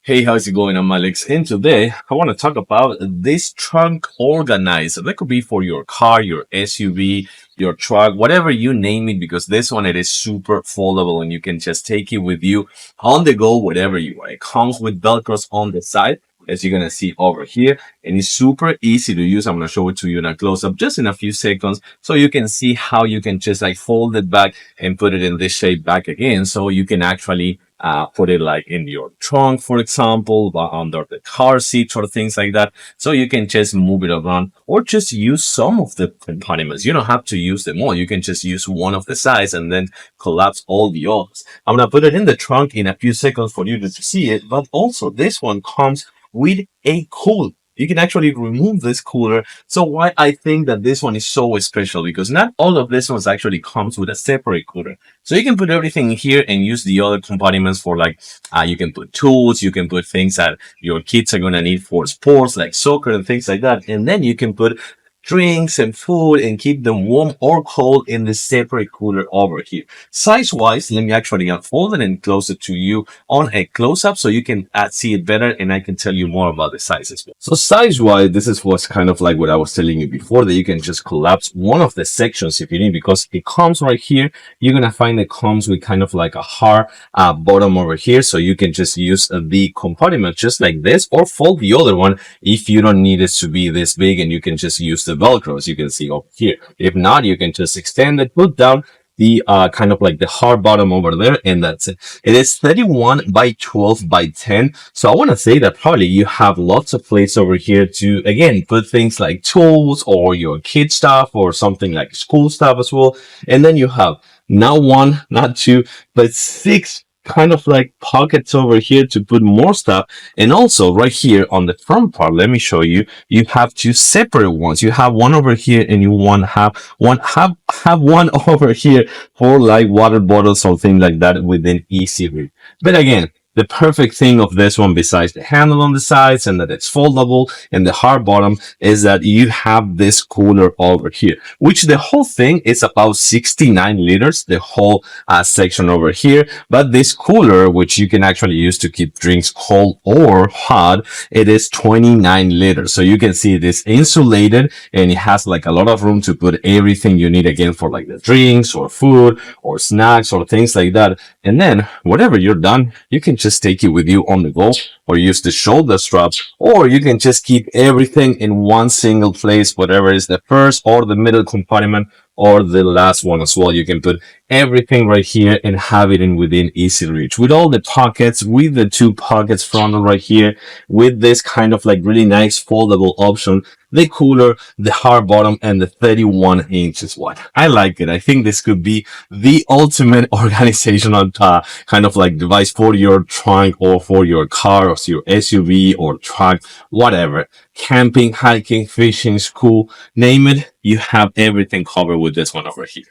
Hey, how's it going? I'm Alex, and today I want to talk about this trunk organizer. That could be for your car, your SUV, your truck, whatever you name it, because this one, it is super foldable and you can just take it with you on the go, whatever you want. It comes with Velcros on the side, as you're going to see over here, and it's super easy to use. I'm going to show it to you in a close-up just in a few seconds so you can see how you can just like fold it back and put it in this shape back again, so you can actually put it like in your trunk, for example, under the car seat or things like that. So you can just move it around or just use some of the compartments. You don't have to use them all. You can just use one of the sides and then collapse all the others. I'm going to put it in the trunk in a few seconds for you to see it. But also this one comes with a cooler. You can actually remove this cooler. So why I think that this one is so special, because not all of this ones actually comes with a separate cooler. So you can put everything here and use the other compartments for like, you can put tools, you can put things that your kids are going to need for sports like soccer and things like that. And then you can put drinks and food and keep them warm or cold in the separate cooler over here. Size wise, let me actually unfold it and close it to you on a close-up so you can see it better, and I can tell you more about the size as well. So size wise, this is what's kind of like what I was telling you before, that you can just collapse one of the sections if you need, because it comes right here. You're gonna find it comes with kind of like a hard bottom over here, so you can just use the compartment just like this, or fold the other one if you don't need it to be this big, and you can just use the Velcro, as you can see over here. If not, you can just extend it, put down the kind of like the hard bottom over there, and that's it. It is 31 by 12 by 10. So I want to say that probably you have lots of place over here to, again, put things like tools or your kid stuff or something like school stuff as well. And then you have not one, not two, but six kind of like pockets over here to put more stuff. And also right here on the front part, let me show you, you have two separate ones. You have one over here and you have one over here for like water bottles or things like that within easy reach. But again, the perfect thing of this one, besides the handle on the sides and that it's foldable and the hard bottom, is that you have this cooler over here, which the whole thing is about 69 liters, the whole section over here. But this cooler, which you can actually use to keep drinks cold or hot, it is 29 liters. So you can see it is insulated and it has like a lot of room to put everything you need, again, for like the drinks or food or snacks or things like that. And then whenever you're done, you can just take it with you on the go, or use the shoulder straps, or you can just keep everything in one single place, whatever is the first or the middle compartment or the last one as well. You can put everything right here and have it in within easy reach, with all the pockets, with the two pockets frontal right here, with this kind of like really nice foldable option, the cooler, the hard bottom, and the 31 inches wide. I like it. I think this could be the ultimate organizational kind of like device for your trunk or for your car or your SUV or truck, whatever. Camping, hiking, fishing, school, name it. You have everything covered with this one over here.